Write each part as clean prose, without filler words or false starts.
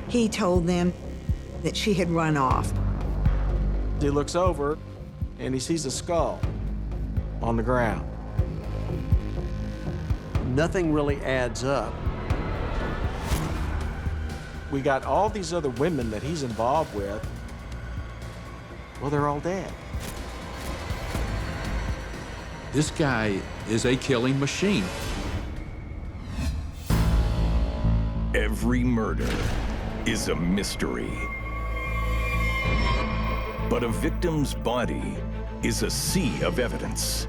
He told them that she had run off. He looks over and he sees a skull on the ground. Nothing really adds up. We got all these other women that he's involved with. Well, they're all dead. This guy is a killing machine. Every murder is a mystery. But a victim's body is a sea of evidence.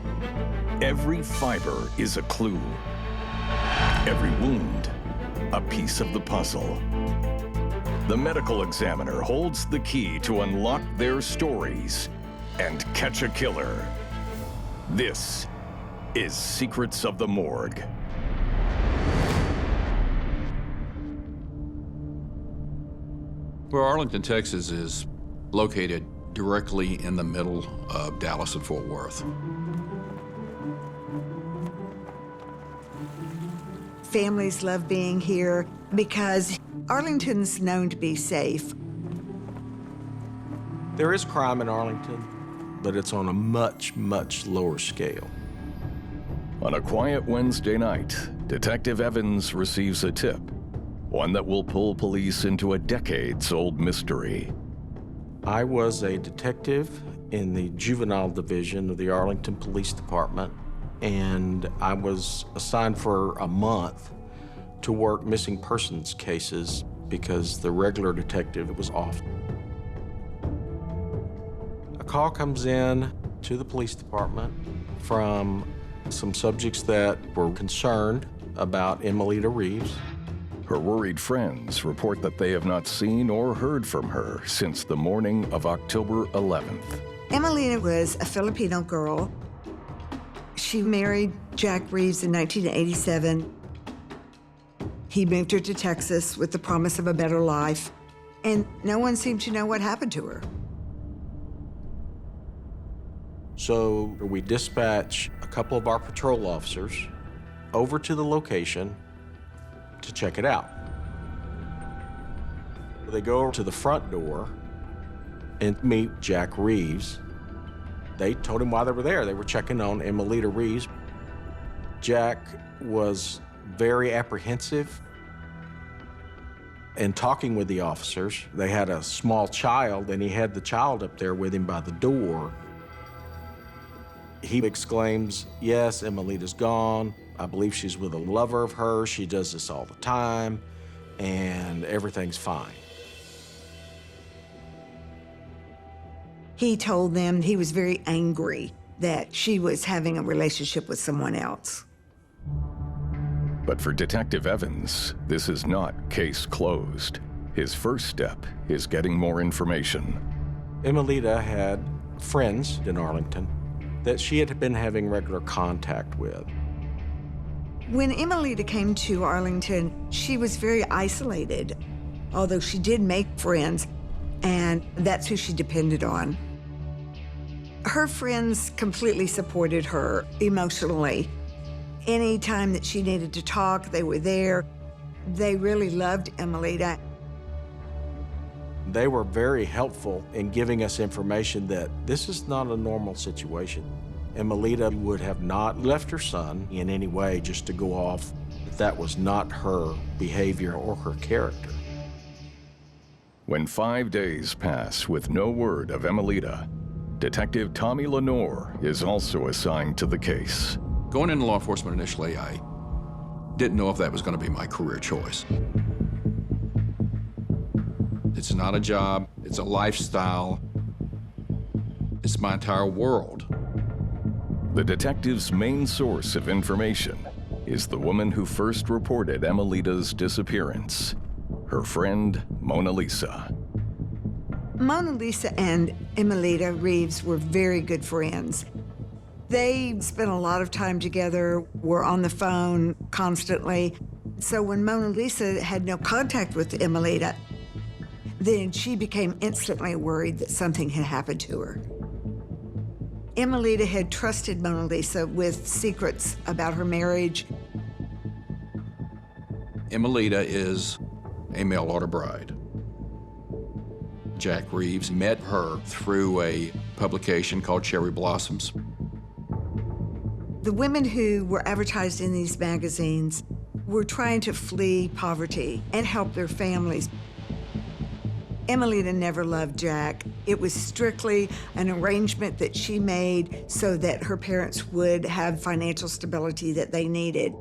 Every fiber is a clue. Every wound, a piece of the puzzle. The medical examiner holds the key to unlock their stories and catch a killer. This is Secrets of the Morgue. Well, Arlington, Texas is located directly in the middle of Dallas and Fort Worth. Families love being here because Arlington's known to be safe. There is crime in Arlington, but it's on a much, much lower scale. On a quiet Wednesday night, Detective Evans receives a tip, one that will pull police into a decades-old mystery. I was a detective in the juvenile division of the Arlington Police Department, and I was assigned for a month to work missing persons cases because the regular detective was off. A call comes in to the police department from some subjects that were concerned about Emelita Reeves. Her worried friends report that they have not seen or heard from her since the morning of October 11th. Emelita was a Filipino girl. She married Jack Reeves in 1987. He moved her to Texas with the promise of a better life, and no one seemed to know what happened to her. So we dispatch a couple of our patrol officers over to the location to check it out. They go over to the front door and meet Jack Reeves. They told him while they were there, they were checking on Emelita Reeves. Jack was very apprehensive and talking with the officers. They had a small child, and he had the child up there with him by the door. He exclaims, "Yes, Emelita's gone. I believe she's with a lover of hers. She does this all the time, and everything's fine." He told them he was very angry that she was having a relationship with someone else. But for Detective Evans, this is not case closed. His first step is getting more information. Emelita had friends in Arlington that she had been having regular contact with. When Emelita came to Arlington, she was very isolated, although she did make friends, and that's who she depended on. Her friends completely supported her emotionally. Any time that she needed to talk, they were there. They really loved Emelita. They were very helpful in giving us information that this is not a normal situation. Emelita would have not left her son in any way just to go off. That was not her behavior or her character. When 5 days pass with no word of Emelita, Detective Tommy Lenore is also assigned to the case. Going into law enforcement initially, I didn't know if that was going to be my career choice. It's not a job, it's a lifestyle. It's my entire world. The detective's main source of information is the woman who first reported Emelita's disappearance, her friend, Mona Lisa. Mona Lisa and Emelita Reeves were very good friends. They spent a lot of time together, were on the phone constantly. So when Mona Lisa had no contact with Emelita, then she became instantly worried that something had happened to her. Emelita had trusted Mona Lisa with secrets about her marriage. Emelita is a mail-order bride. Jack Reeves, met her through a publication called Cherry Blossoms. The women who were advertised in these magazines were trying to flee poverty and help their families. Emelita never loved Jack. It was strictly an arrangement that she made so that her parents would have financial stability that they needed.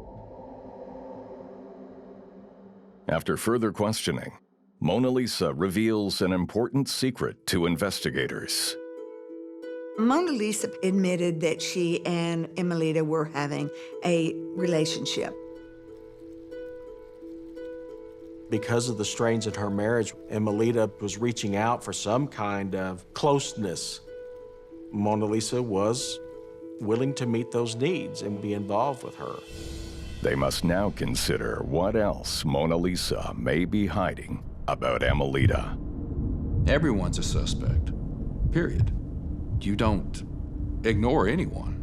After further questioning, Mona Lisa reveals an important secret to investigators. Mona Lisa admitted that she and Emelita were having a relationship. Because of the strains in her marriage, Emelita was reaching out for some kind of closeness. Mona Lisa was willing to meet those needs and be involved with her. They must now consider what else Mona Lisa may be hiding about Emelita. Everyone's a suspect, period. You don't ignore anyone.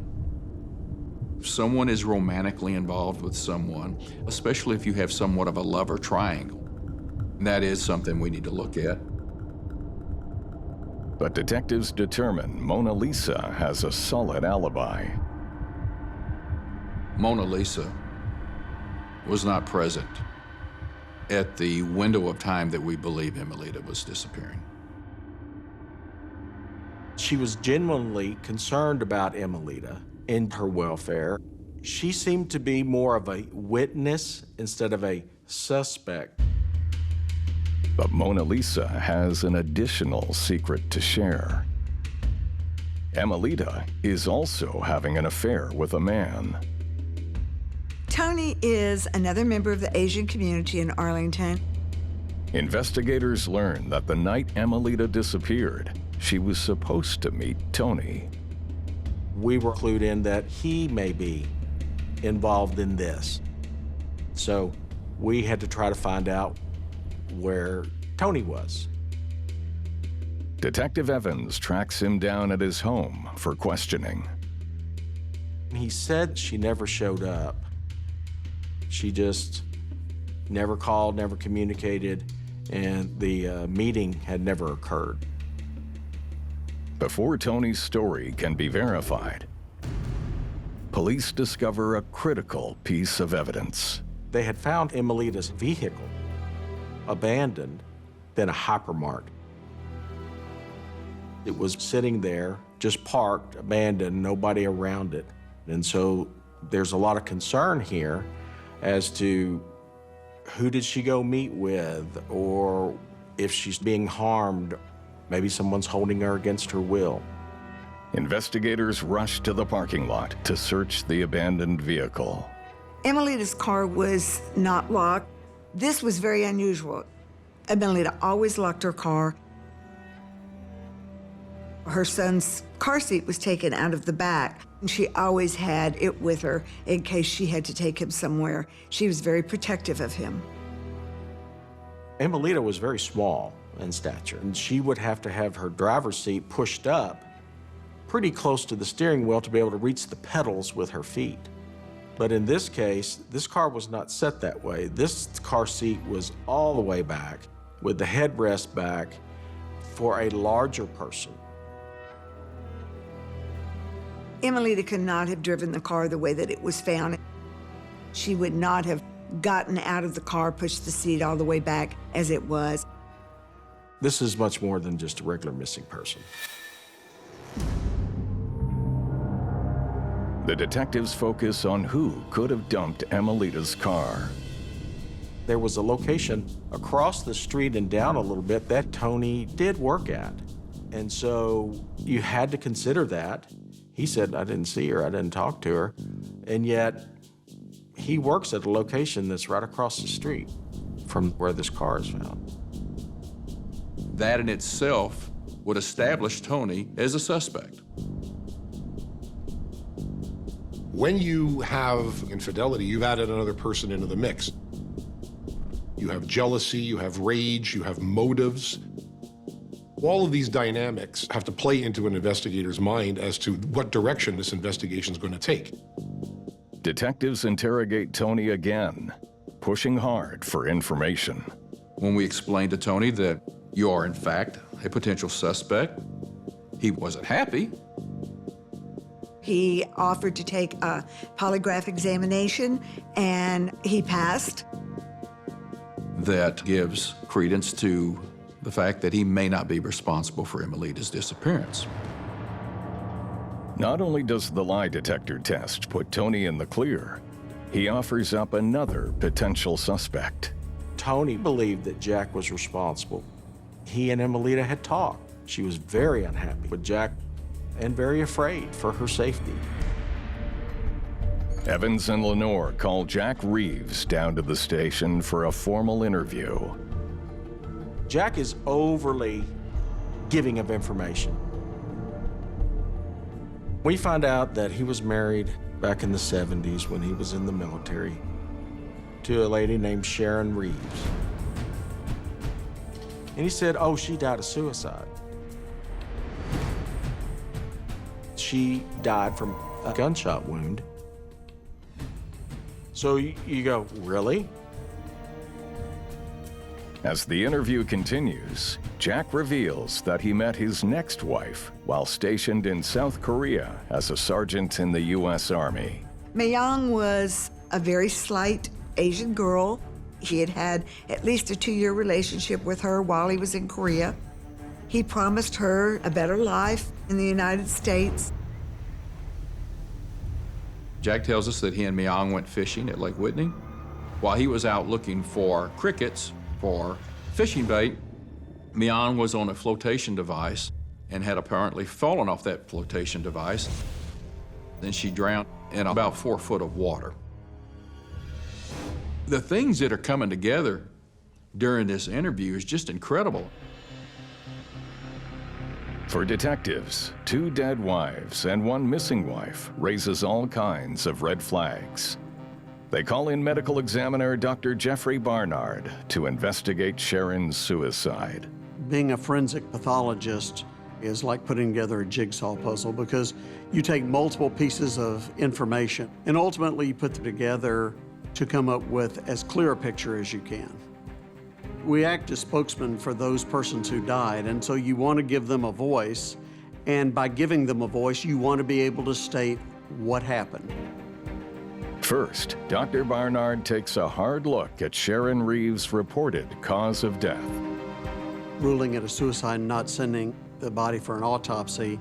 If someone is romantically involved with someone, especially if you have somewhat of a lover triangle, that is something we need to look at. But detectives determine Mona Lisa has a solid alibi. Mona Lisa was not present at the window of time that we believe Emelita was disappearing. She was genuinely concerned about Emelita and her welfare. She seemed to be more of a witness instead of a suspect. But Mona Lisa has an additional secret to share. Emelita is also having an affair with a man. Tony is another member of the Asian community in Arlington. Investigators learn that the night Emelita disappeared, she was supposed to meet Tony. We were clued in that he may be involved in this. So we had to try to find out where Tony was. Detective Evans tracks him down at his home for questioning. He said she never showed up. She just never called, never communicated, and the meeting had never occurred. Before Tony's story can be verified, police discover a critical piece of evidence. They had found Emelita's vehicle abandoned, then a hypermart. It was sitting there, just parked, abandoned, nobody around it. And so there's a lot of concern here as to who did she go meet with, or if she's being harmed, maybe someone's holding her against her will. Investigators rush to the parking lot to search the abandoned vehicle. Emelita's car was not locked. This was very unusual. Emelita always locked her car. Her son's car seat was taken out of the back, and she always had it with her in case she had to take him somewhere. She was very protective of him. Emelita was very small in stature, and she would have to have her driver's seat pushed up pretty close to the steering wheel to be able to reach the pedals with her feet. But in this case, this car was not set that way. This car seat was all the way back with the headrest back for a larger person. Emelita could not have driven the car the way that it was found. She would not have gotten out of the car, pushed the seat all the way back as it was. This is much more than just a regular missing person. The detectives focus on who could have dumped Emelita's car. There was a location across the street and down a little bit that Tony did work at. And so you had to consider that. He said, I didn't see her, I didn't talk to her. And yet, he works at a location that's right across the street from where this car is found. That in itself would establish Tony as a suspect. When you have infidelity, you've added another person into the mix. You have jealousy, you have rage, you have motives. All of these dynamics have to play into an investigator's mind as to what direction this investigation is going to take. Detectives interrogate Tony again, pushing hard for information. When we explained to Tony that You are, in fact, a potential suspect. He wasn't happy. He offered to take a polygraph examination, and he passed. That gives credence to the fact that he may not be responsible for Emelita's disappearance. Not only does the lie detector test put Tony in the clear, he offers up another potential suspect. Tony believed that Jack was responsible. He and Emelita had talked. She was very unhappy with Jack and very afraid for her safety. Evans and Lenore call Jack Reeves down to the station for a formal interview. Jack is overly giving of information. We find out that he was married back in the 70s when he was in the military to a lady named Sharon Reeves. And he said, oh, she died of suicide. She died from a gunshot wound. So you go, really? As the interview continues, Jack reveals that he met his next wife while stationed in South Korea as a sergeant in the U.S. Army. Mayang was a very slight Asian girl. He had had at least a 2-year relationship with her while he was in Korea. He promised her a better life in the United States. Jack tells us that he and Myung went fishing at Lake Whitney. While he was out looking for crickets for fishing bait, Myung was on a flotation device and had apparently fallen off that flotation device. Then she drowned in about 4 foot of water. The things that are coming together during this interview is just incredible. For detectives, 2 dead wives and 1 missing wife raises all kinds of red flags. They call in medical examiner Dr. Jeffrey Barnard to investigate Sharon's suicide. Being a forensic pathologist is like putting together a jigsaw puzzle because you take multiple pieces of information and ultimately you put them together to come up with as clear a picture as you can. We act as spokesmen for those persons who died, and so you want to give them a voice, and by giving them a voice, you want to be able to state what happened. First, Dr. Barnard takes a hard look at Sharon Reeves' reported cause of death. Ruling it a suicide and not sending the body for an autopsy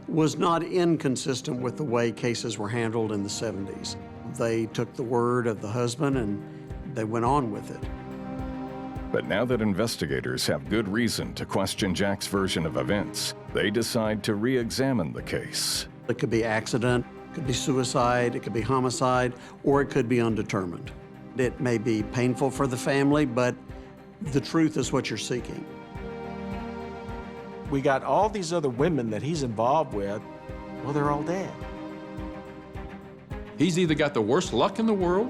was not inconsistent with the way cases were handled in the 70s. They took the word of the husband and they went on with it. But now that investigators have good reason to question Jack's version of events, they decide to re-examine the case. It could be accident, it could be suicide, it could be homicide, or it could be undetermined. It may be painful for the family, but the truth is what you're seeking. We got all these other women that he's involved with. Well, they're all dead. He's either got the worst luck in the world,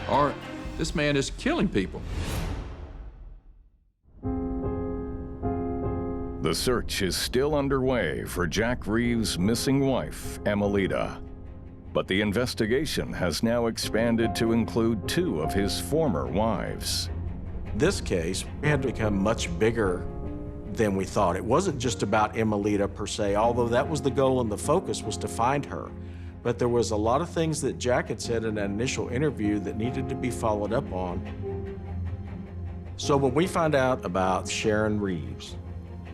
or this man is killing people. The search is still underway for Jack Reeves' missing wife, Emelita. But the investigation has now expanded to include 2 of his former wives. This case had become much bigger than we thought. It wasn't just about Emelita per se, although that was the goal and the focus was to find her. But there was a lot of things that Jack had said in that initial interview that needed to be followed up on. So when we find out about Sharon Reeves,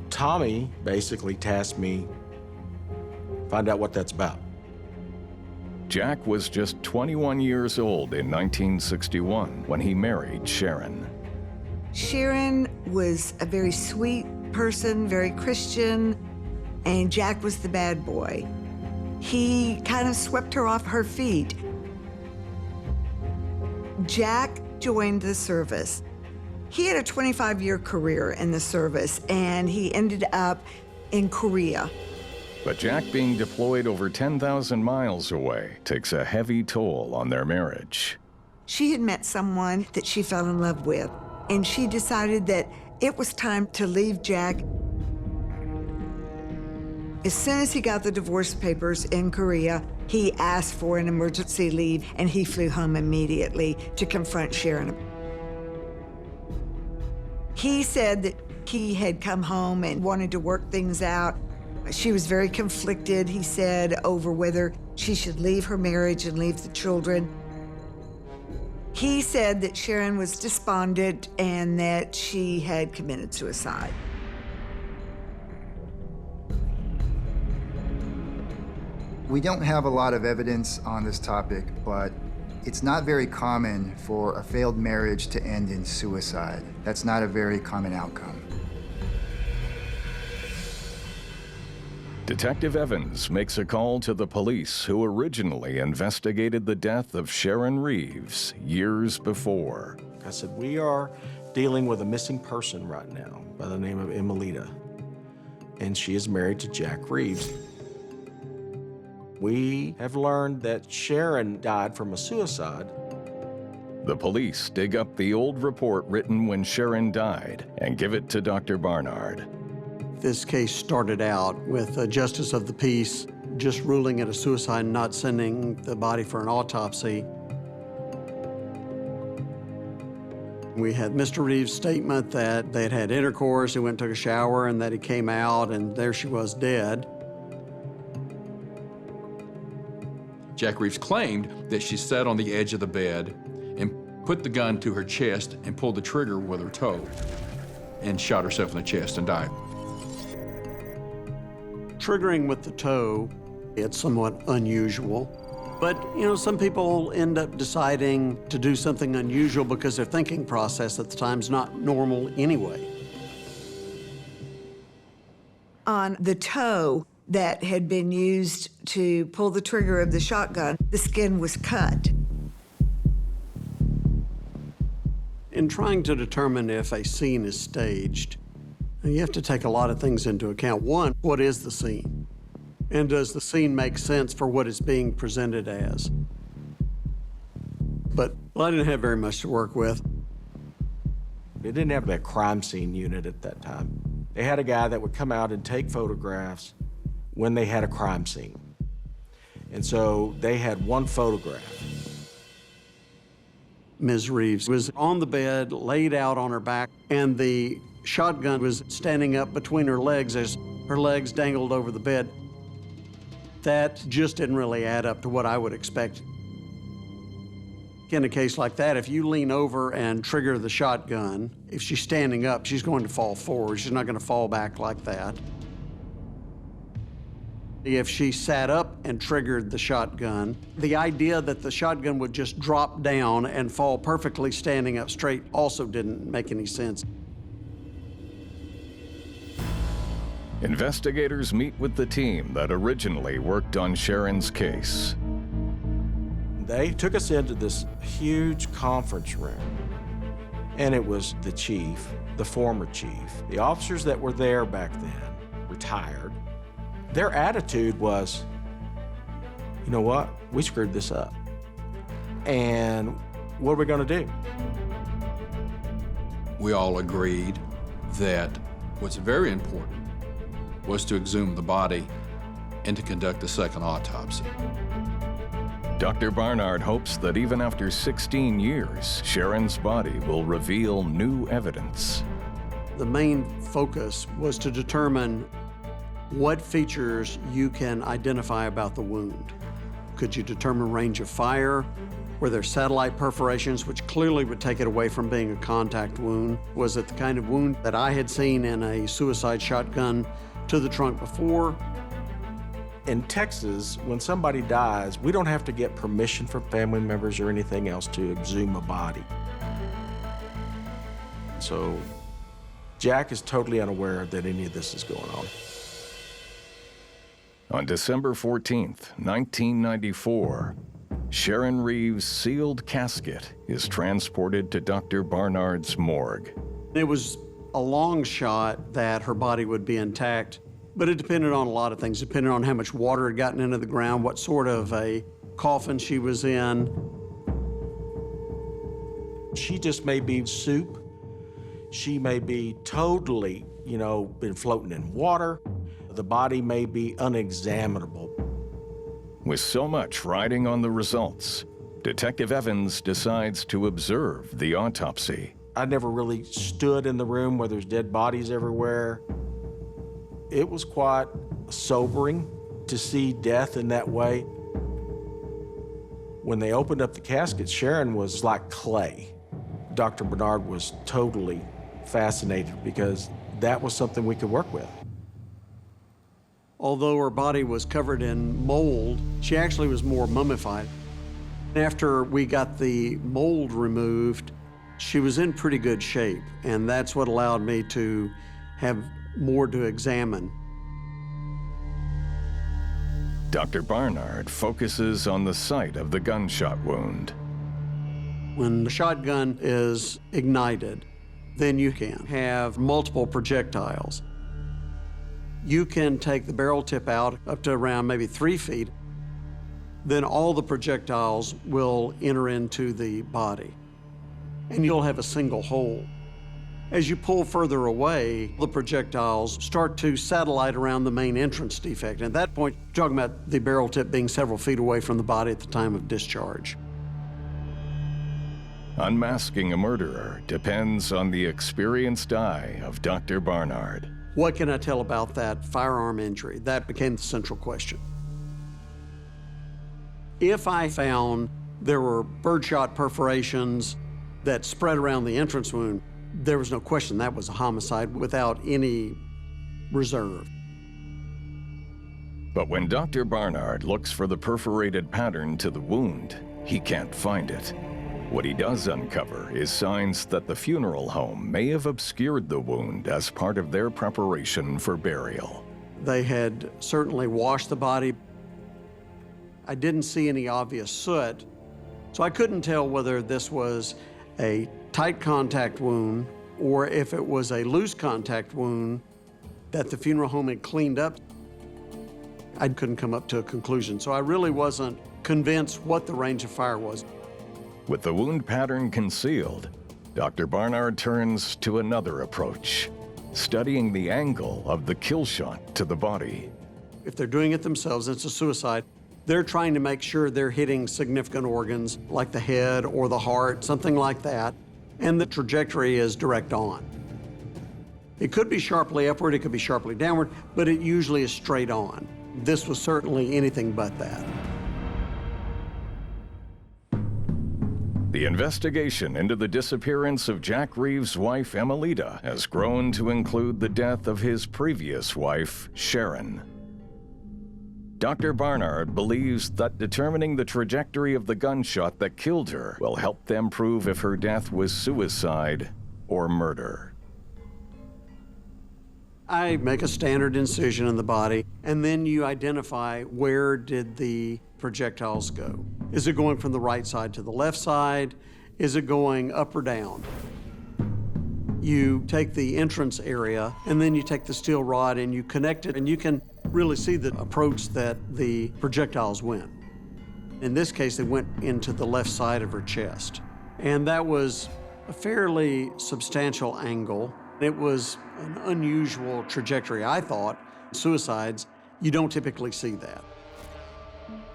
Tommy basically tasked me find out what that's about. Jack was just 21 years old in 1961 when he married Sharon. Sharon was a very sweet person, very Christian, and Jack was the bad boy. He kind of swept her off her feet. Jack joined the service. He had a 25-year career in the service, and he ended up in Korea. But Jack being deployed over 10,000 miles away takes a heavy toll on their marriage. She had met someone that she fell in love with, and she decided that it was time to leave Jack. As soon as he got the divorce papers in Korea, he asked for an emergency leave, and he flew home immediately to confront Sharon. He said that he had come home and wanted to work things out. She was very conflicted, he said, over whether she should leave her marriage and leave the children. He said that Sharon was despondent and that she had committed suicide. We don't have a lot of evidence on this topic, but it's not very common for a failed marriage to end in suicide. That's not a very common outcome. Detective Evans makes a call to the police who originally investigated the death of Sharon Reeves years before. I said, we are dealing with a missing person right now by the name of Emelita, and she is married to Jack Reeves. We have learned that Sharon died from a suicide. The police dig up the old report written when Sharon died and give it to Dr. Barnard. This case started out with a justice of the peace just ruling it a suicide and not sending the body for an autopsy. We had Mr. Reeves' statement that they had had intercourse, he went and took a shower, and that he came out, and there she was dead. Jack Reeves claimed that she sat on the edge of the bed and put the gun to her chest and pulled the trigger with her toe and shot herself in the chest and died. Triggering with the toe, it's somewhat unusual. But, you know, some people end up deciding to do something unusual because their thinking process at the time's not normal anyway. On the toe that had been used to pull the trigger of the shotgun, the skin was cut. In trying to determine if a scene is staged, you have to take a lot of things into account. One, what is the scene? And does the scene make sense for what it's being presented as? But I didn't have very much to work with. They didn't have a crime scene unit at that time. They had a guy that would come out and take photographs when they had a crime scene. And so they had one photograph. Ms. Reeves was on the bed, laid out on her back, and the shotgun was standing up between her legs as her legs dangled over the bed. That just didn't really add up to what I would expect. In a case like that, if you lean over and trigger the shotgun, if she's standing up, she's going to fall forward. She's not going to fall back like that. If she sat up and triggered the shotgun, the idea that the shotgun would just drop down and fall perfectly standing up straight also didn't make any sense. Investigators meet with the team that originally worked on Sharon's case. They took us into this huge conference room, and it was the chief, the former chief, the officers that were there back then, retired. Their attitude was, you know what, we screwed this up. And what are we gonna do? We all agreed that what's very important was to exhume the body and to conduct a second autopsy. Dr. Barnard hopes that even after 16 years, Sharon's body will reveal new evidence. The main focus was to determine what features you can identify about the wound. Could you determine range of fire? Were there satellite perforations, which clearly would take it away from being a contact wound? Was it the kind of wound that I had seen in a suicide shotgun to the trunk before? In Texas, when somebody dies, we don't have to get permission from family members or anything else to exhume a body. So Jack is totally unaware that any of this is going on. On December 14th, 1994, Sharon Reeves' sealed casket is transported to Dr. Barnard's morgue. It was a long shot that her body would be intact, but it depended on a lot of things. It depended on how much water had gotten into the ground, what sort of a coffin she was in. She just may be soup. She may be totally, been floating in water. The body may be unexaminable. With so much riding on the results, Detective Evans decides to observe the autopsy. I never really stood in the room where there's dead bodies everywhere. It was quite sobering to see death in that way. When they opened up the casket, Sharon was like clay. Dr. Bernard was totally fascinated because that was something we could work with. Although her body was covered in mold, she actually was more mummified. After we got the mold removed, she was in pretty good shape, and that's what allowed me to have more to examine. Dr. Barnard focuses on the site of the gunshot wound. When the shotgun is ignited, then you can have multiple projectiles. You can take the barrel tip out up to around maybe 3 feet, then all the projectiles will enter into the body, and you'll have a single hole. As you pull further away, the projectiles start to satellite around the main entrance defect. At that point, you're talking about the barrel tip being several feet away from the body at the time of discharge. Unmasking a murderer depends on the experienced eye of Dr. Barnard. What can I tell about that firearm injury? That became the central question. If I found there were birdshot perforations that spread around the entrance wound, there was no question that was a homicide without any reserve. But when Dr. Barnard looks for the perforated pattern to the wound, he can't find it. What he does uncover is signs that the funeral home may have obscured the wound as part of their preparation for burial. They had certainly washed the body. I didn't see any obvious soot, so I couldn't tell whether this was a tight contact wound or if it was a loose contact wound that the funeral home had cleaned up. I couldn't come up to a conclusion, so I really wasn't convinced what the range of fire was. With the wound pattern concealed, Dr. Barnard turns to another approach, studying the angle of the kill shot to the body. If they're doing it themselves, it's a suicide. They're trying to make sure they're hitting significant organs like the head or the heart, something like that, and the trajectory is direct on. It could be sharply upward, it could be sharply downward, but it usually is straight on. This was certainly anything but that. The investigation into the disappearance of Jack Reeves' wife, Emelita, has grown to include the death of his previous wife, Sharon. Dr. Barnard believes that determining the trajectory of the gunshot that killed her will help them prove if her death was suicide or murder. I make a standard incision in the body, and then you identify where did the projectiles go. Is it going from the right side to the left side? Is it going up or down? You take the entrance area, and then you take the steel rod and you connect it, and you can really see the approach that the projectiles went. In this case, they went into the left side of her chest. And that was a fairly substantial angle. It was an unusual trajectory, I thought. Suicides, you don't typically see that.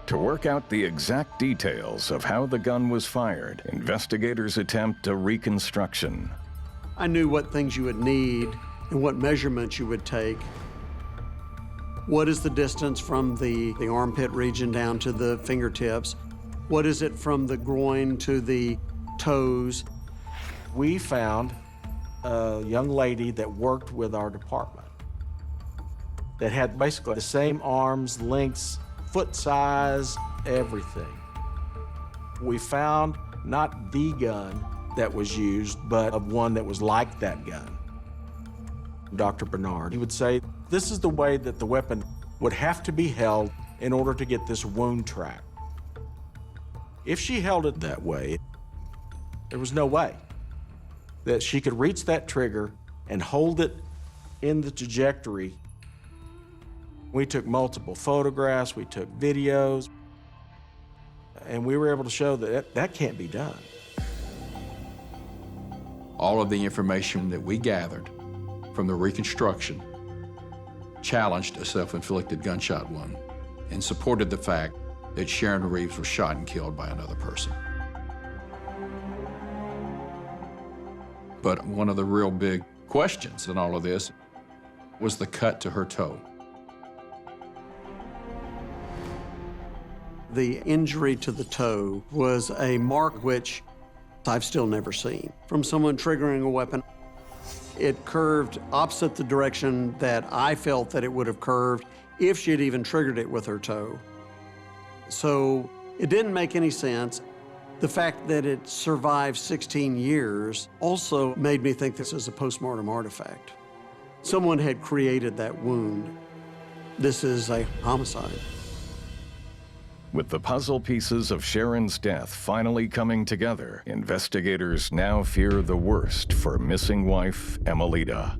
To work out the exact details of how the gun was fired, investigators attempt a reconstruction. I knew what things you would need and what measurements you would take. What is the distance from the armpit region down to the fingertips? What is it from the groin to the toes? We found a young lady that worked with our department that had basically the same arms, lengths, foot size, everything. We found not the gun that was used, but of one that was like that gun. Dr. Bernard, he would say, this is the way that the weapon would have to be held in order to get this wound tracked. If she held it that way, there was no way that she could reach that trigger and hold it in the trajectory. We took multiple photographs, we took videos, and we were able to show that that can't be done. All of the information that we gathered from the reconstruction challenged a self-inflicted gunshot wound and supported the fact that Sharon Reeves was shot and killed by another person. But one of the real big questions in all of this was the cut to her toe. The injury to the toe was a mark which I've still never seen from someone triggering a weapon. It curved opposite the direction that I felt that it would have curved if she had even triggered it with her toe. So it didn't make any sense. The fact that it survived 16 years also made me think this is a postmortem artifact. Someone had created that wound. This is a homicide. With the puzzle pieces of Sharon's death finally coming together, investigators now fear the worst for missing wife Emelita.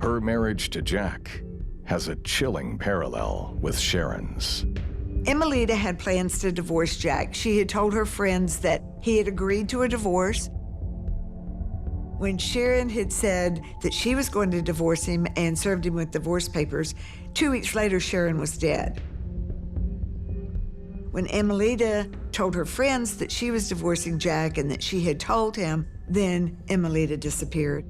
Her marriage to Jack has a chilling parallel with Sharon's. Emelita had plans to divorce Jack. She had told her friends that he had agreed to a divorce. When Sharon had said that she was going to divorce him and served him with divorce papers, 2 weeks later, Sharon was dead. When Emelita told her friends that she was divorcing Jack and that she had told him, then Emelita disappeared.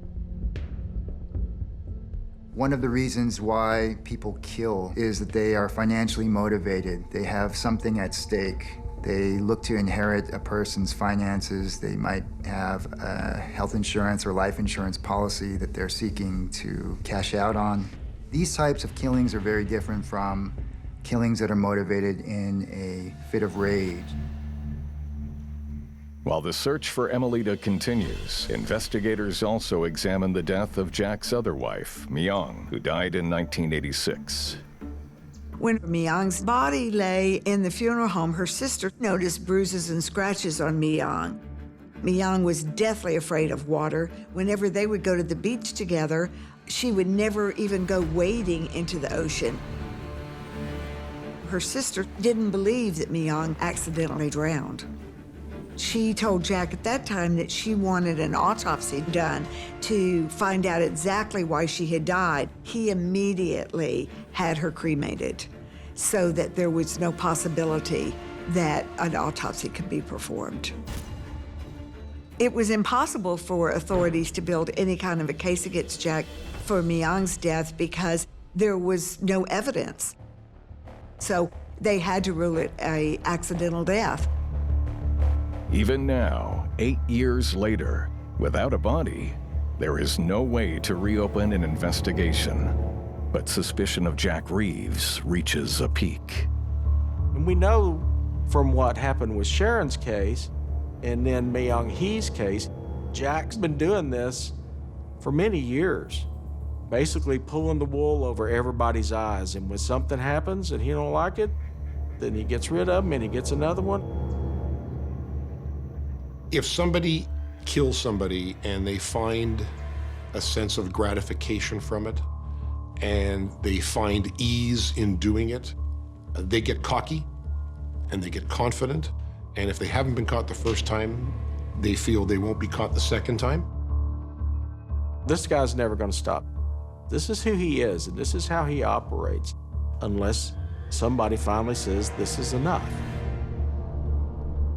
One of the reasons why people kill is that they are financially motivated. They have something at stake. They look to inherit a person's finances. They might have a health insurance or life insurance policy that they're seeking to cash out on. These types of killings are very different from killings that are motivated in a fit of rage. While the search for Emelita continues, investigators also examine the death of Jack's other wife, Myung, who died in 1986. When Myung's body lay in the funeral home, her sister noticed bruises and scratches on Myung. Myung was deathly afraid of water. Whenever they would go to the beach together, she would never even go wading into the ocean. Her sister didn't believe that Myung accidentally drowned. She told Jack at that time that she wanted an autopsy done to find out exactly why she had died. He immediately had her cremated so that there was no possibility that an autopsy could be performed. It was impossible for authorities to build any kind of a case against Jack for Myung's death because there was no evidence. So they had to rule it an accidental death. Even now, 8 years later, without a body, there is no way to reopen an investigation. But suspicion of Jack Reeves reaches a peak. And we know from what happened with Sharon's case and then Myung Hee's case, Jack's been doing this for many years, basically pulling the wool over everybody's eyes. And when something happens and he don't like it, then he gets rid of them and he gets another one. If somebody kills somebody and they find a sense of gratification from it and they find ease in doing it, they get cocky and they get confident. And if they haven't been caught the first time, they feel they won't be caught the second time. This guy's never going to stop. This is who he is, and this is how he operates, unless somebody finally says this is enough.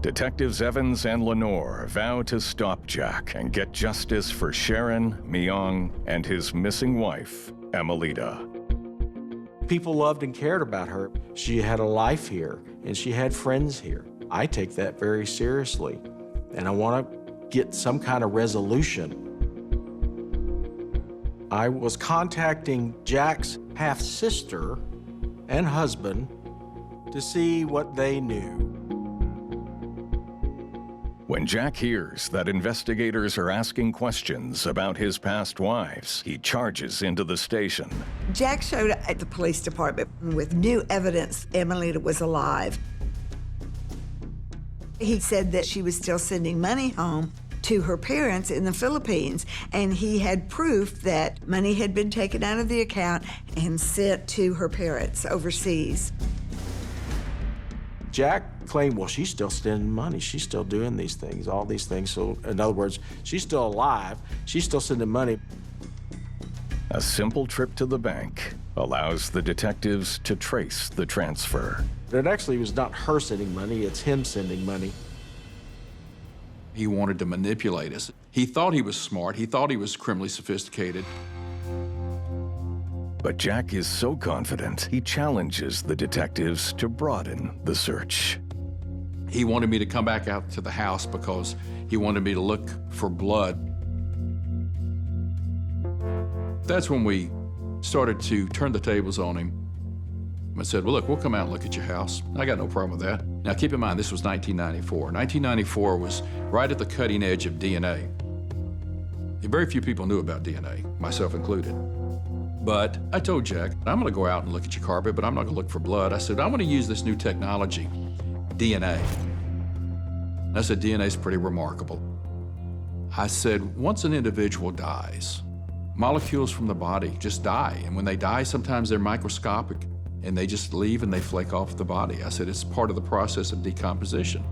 Detectives Evans and Lenore vow to stop Jack and get justice for Sharon, Myung, and his missing wife, Emelita. People loved and cared about her. She had a life here, and she had friends here. I take that very seriously, and I want to get some kind of resolution. I was contacting Jack's half-sister and husband to see what they knew. When Jack hears that investigators are asking questions about his past wives, he charges into the station. Jack showed up at the police department with new evidence Emelita was alive. He said that she was still sending money home to her parents in the Philippines, and he had proof that money had been taken out of the account and sent to her parents overseas. Jack claimed, well, she's still sending money. She's still doing these things, all these things. So in other words, she's still alive. She's still sending money. A simple trip to the bank allows the detectives to trace the transfer. It actually was not her sending money, it's him sending money. He wanted to manipulate us. He thought he was smart. He thought he was criminally sophisticated. But Jack is so confident, he challenges the detectives to broaden the search. He wanted me to come back out to the house because he wanted me to look for blood. That's when we started to turn the tables on him. I said, well, look, we'll come out and look at your house. I got no problem with that. Now, keep in mind, this was 1994. 1994 was right at the cutting edge of DNA. Very few people knew about DNA, myself included. But I told Jack, I'm gonna go out and look at your carpet, but I'm not gonna look for blood. I said, I'm gonna use this new technology, DNA. And I said, DNA is pretty remarkable. I said, once an individual dies, molecules from the body just die. And when they die, sometimes they're microscopic and they just leave and they flake off the body. I said, it's part of the process of decomposition.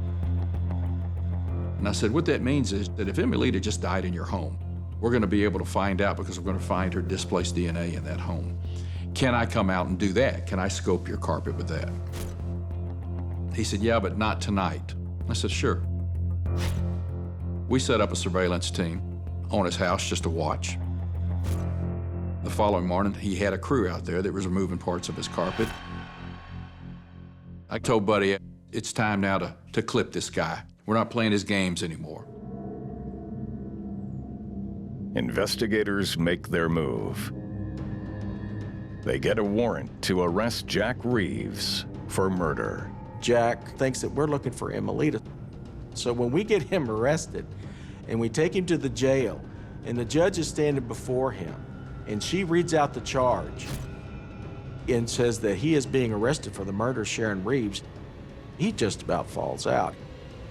And I said, what that means is that if Emelita just died in your home, we're gonna be able to find out because we're gonna find her displaced DNA in that home. Can I come out and do that? Can I scope your carpet with that? He said, yeah, but not tonight. I said, sure. We set up a surveillance team on his house just to watch. The following morning, he had a crew out there that was removing parts of his carpet. I told Buddy, it's time now to clip this guy. We're not playing his games anymore. Investigators make their move. They get a warrant to arrest Jack Reeves for murder. Jack thinks that we're looking for Emelita. So when we get him arrested and we take him to the jail and the judge is standing before him and she reads out the charge and says that he is being arrested for the murder of Sharon Reeves, he just about falls out.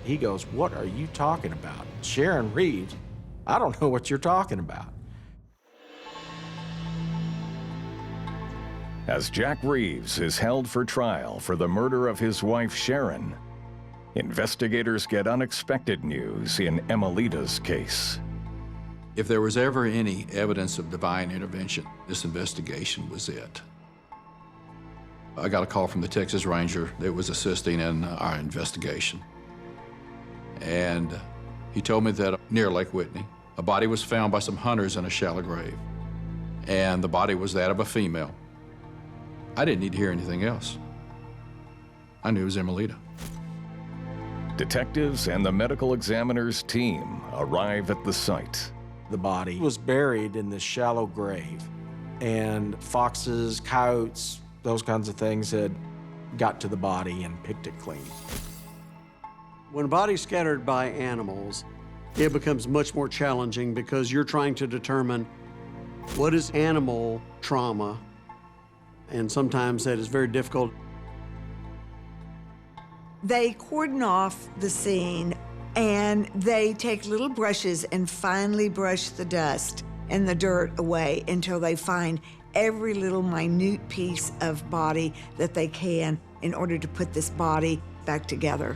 He goes, what are you talking about? Sharon Reeves? I don't know what you're talking about. As Jack Reeves is held for trial for the murder of his wife Sharon, investigators get unexpected news in Emelita's case. If there was ever any evidence of divine intervention, this investigation was it. I got a call from the Texas Ranger that was assisting in our investigation. And he told me that near Lake Whitney, a body was found by some hunters in a shallow grave. And the body was that of a female. I didn't need to hear anything else. I knew it was Emelita. Detectives and the medical examiner's team arrive at the site. The body was buried in this shallow grave, and foxes, coyotes, those kinds of things had got to the body and picked it clean. When a body's scattered by animals, it becomes much more challenging because you're trying to determine what is animal trauma, and sometimes that is very difficult. They cordon off the scene and they take little brushes and finely brush the dust and the dirt away until they find every little minute piece of body that they can in order to put this body back together.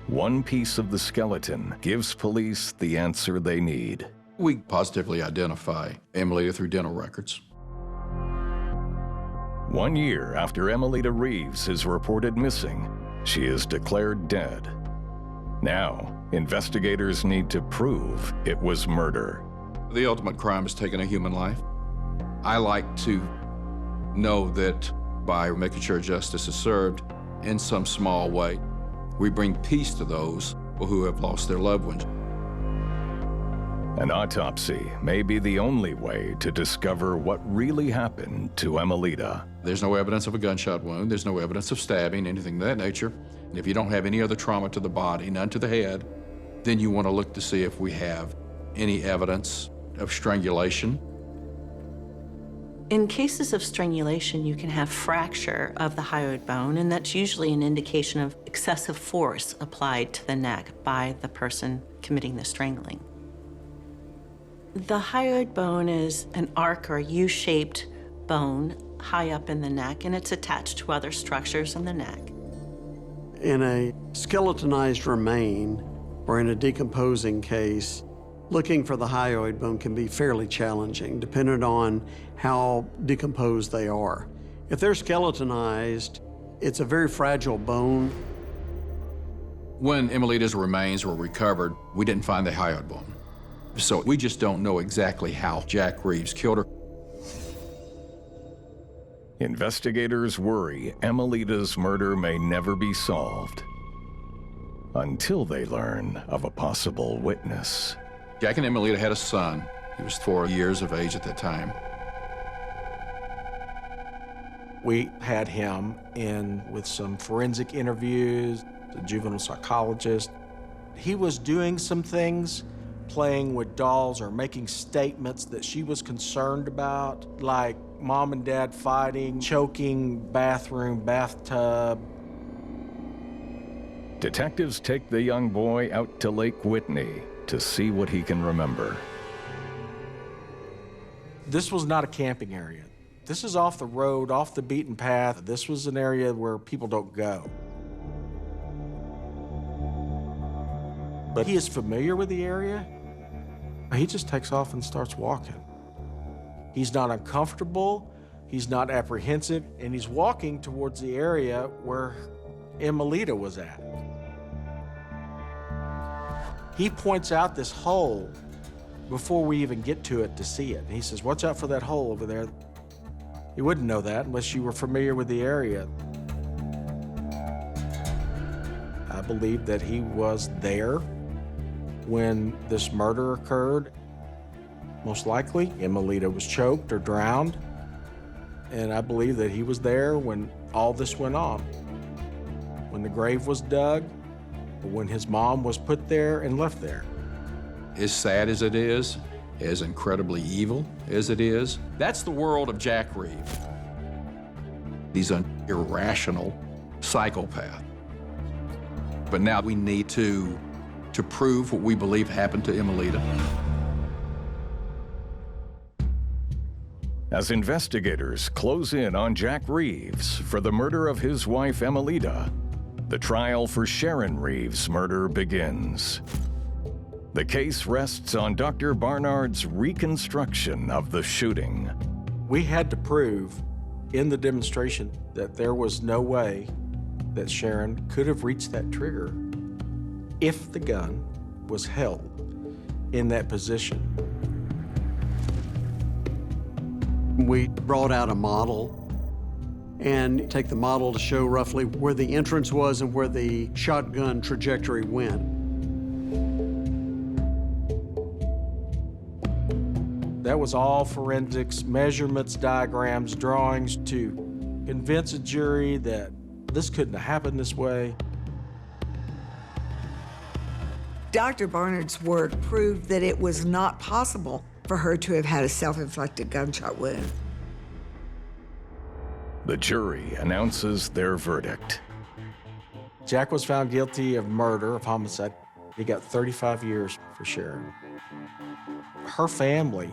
One piece of the skeleton gives police the answer they need. We positively identify Emelita through dental records. 1 year after Emelita Reeves is reported missing, she is declared dead. Now, investigators need to prove it was murder. The ultimate crime is taking a human life. I like to know that by making sure justice is served in some small way, we bring peace to those who have lost their loved ones. An autopsy may be the only way to discover what really happened to Emelita. There's no evidence of a gunshot wound. There's no evidence of stabbing, anything of that nature. And if you don't have any other trauma to the body, none to the head, then you want to look to see if we have any evidence of strangulation. In cases of strangulation, you can have fracture of the hyoid bone, and that's usually an indication of excessive force applied to the neck by the person committing the strangling. The hyoid bone is an arc or U-shaped bone high up in the neck, and it's attached to other structures in the neck. In a skeletonized remain or in a decomposing case, looking for the hyoid bone can be fairly challenging, depending on how decomposed they are. If they're skeletonized, it's a very fragile bone. When Emelita's remains were recovered, we didn't find the hyoid bone. So we just don't know exactly how Jack Reeves killed her. Investigators worry Emelita's murder may never be solved until they learn of a possible witness. Jack and Emelita had a son. He was 4 years of age at that time. We had him in with some forensic interviews, a juvenile psychologist. He was doing some things, playing with dolls or making statements that she was concerned about, like mom and dad fighting, choking, bathroom, bathtub. Detectives take the young boy out to Lake Whitney to see what he can remember. This was not a camping area. This is off the road, off the beaten path. This was an area where people don't go. But he is familiar with the area. He just takes off and starts walking. He's not uncomfortable, he's not apprehensive, and he's walking towards the area where Emelita was at. He points out this hole before we even get to it to see it. And he says, "Watch out for that hole over there." You wouldn't know that unless you were familiar with the area. I believe that he was there when this murder occurred. Most likely, Emelita was choked or drowned. And I believe that he was there when all this went on. When the grave was dug, when his mom was put there and left there. As sad as it is, as incredibly evil as it is, that's the world of Jack Reeves. He's an irrational psychopath. But now we need to prove what we believe happened to Emelita. As investigators close in on Jack Reeves for the murder of his wife Emelita, the trial for Sharon Reeves' murder begins. The case rests on Dr. Barnard's reconstruction of the shooting. We had to prove in the demonstration that there was no way that Sharon could have reached that trigger if the gun was held in that position. We brought out a model and take the model to show roughly where the entrance was and where the shotgun trajectory went. That was all forensics, measurements, diagrams, drawings to convince a jury that this couldn't have happened this way. Dr. Barnard's work proved that it was not possible for her to have had a self-inflicted gunshot wound. The jury announces their verdict. Jack was found guilty of murder, of homicide. He got 35 years for Sharon. Her family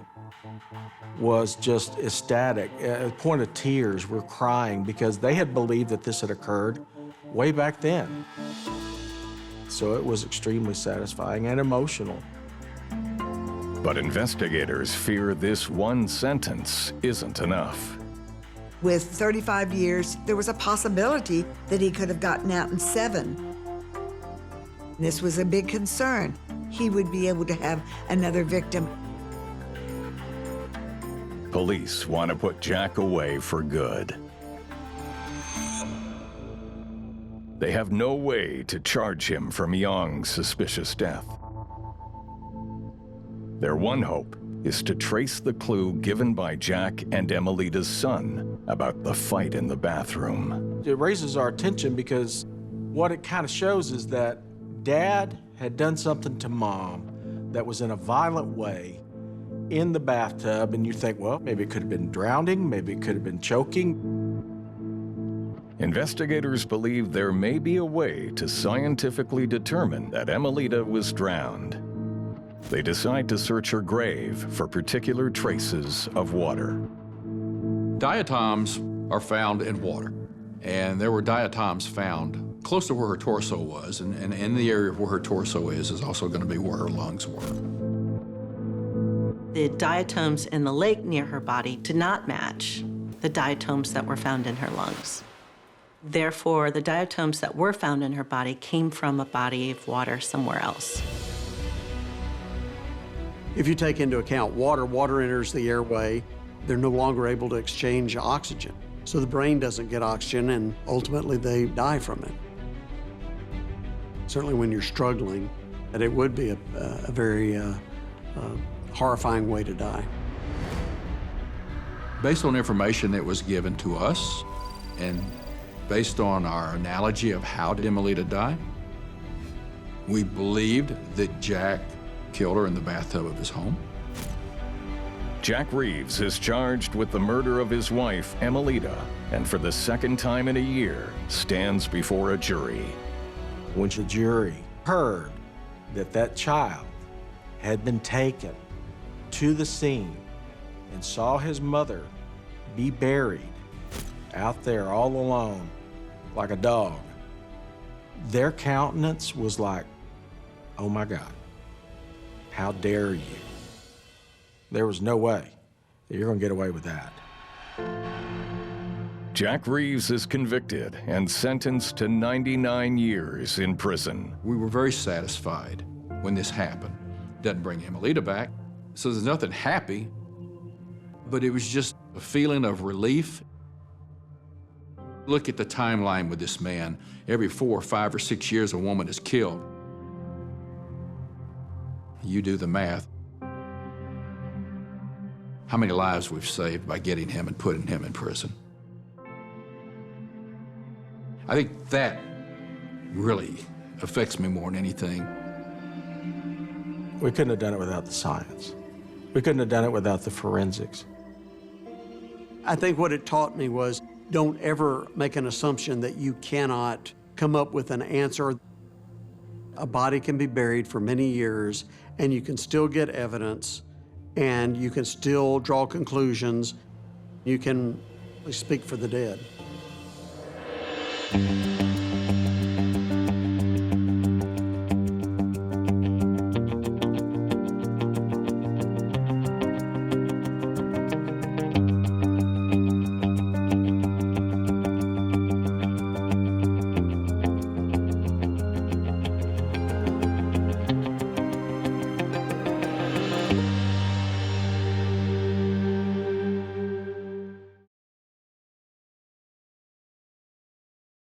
was just ecstatic, at the point of tears, were crying because they had believed that this had occurred way back then. So it was extremely satisfying and emotional. But investigators fear this one sentence isn't enough. With 35 years, there was a possibility that he could have gotten out in 7. This was a big concern. He would be able to have another victim. Police want to put Jack away for good. They have no way to charge him for Myong's suspicious death. Their one hope is to trace the clue given by Jack and Emelita's son about the fight in the bathroom. It raises our attention because what it kind of shows is that Dad had done something to Mom that was in a violent way in the bathtub, and you think, well, maybe it could have been drowning, maybe it could have been choking. Investigators believe there may be a way to scientifically determine that Emelita was drowned. They decide to search her grave for particular traces of water. Diatoms are found in water, and there were diatoms found close to where her torso was, and in the area where her torso is also going to be where her lungs were. The diatoms in the lake near her body did not match the diatoms that were found in her lungs. Therefore, the diatoms that were found in her body came from a body of water somewhere else. If you take into account water enters the airway, they're no longer able to exchange oxygen. So the brain doesn't get oxygen, and ultimately they die from it. Certainly when you're struggling, that it would be a very horrifying way to die. Based on information that was given to us, and based on our analogy of how did Emelita die, we believed that Jack killed her in the bathtub of his home. Jack Reeves is charged with the murder of his wife, Emelita, and for the second time in a year, stands before a jury. When the jury heard that that child had been taken to the scene and saw his mother be buried out there all alone like a dog, their countenance was like, oh my God, how dare you? There was no way that you're gonna get away with that. Jack Reeves is convicted and sentenced to 99 years in prison. We were very satisfied when this happened. Doesn't bring Emelita back, so there's nothing happy, but it was just a feeling of relief. Look at the timeline with this man. Every 4 or 5 or 6 years, a woman is killed. You do the math. How many lives we've saved by getting him and putting him in prison? I think that really affects me more than anything. We couldn't have done it without the science. We couldn't have done it without the forensics. I think what it taught me was don't ever make an assumption that you cannot come up with an answer. A body can be buried for many years, and you can still get evidence, and you can still draw conclusions. You can speak for the dead.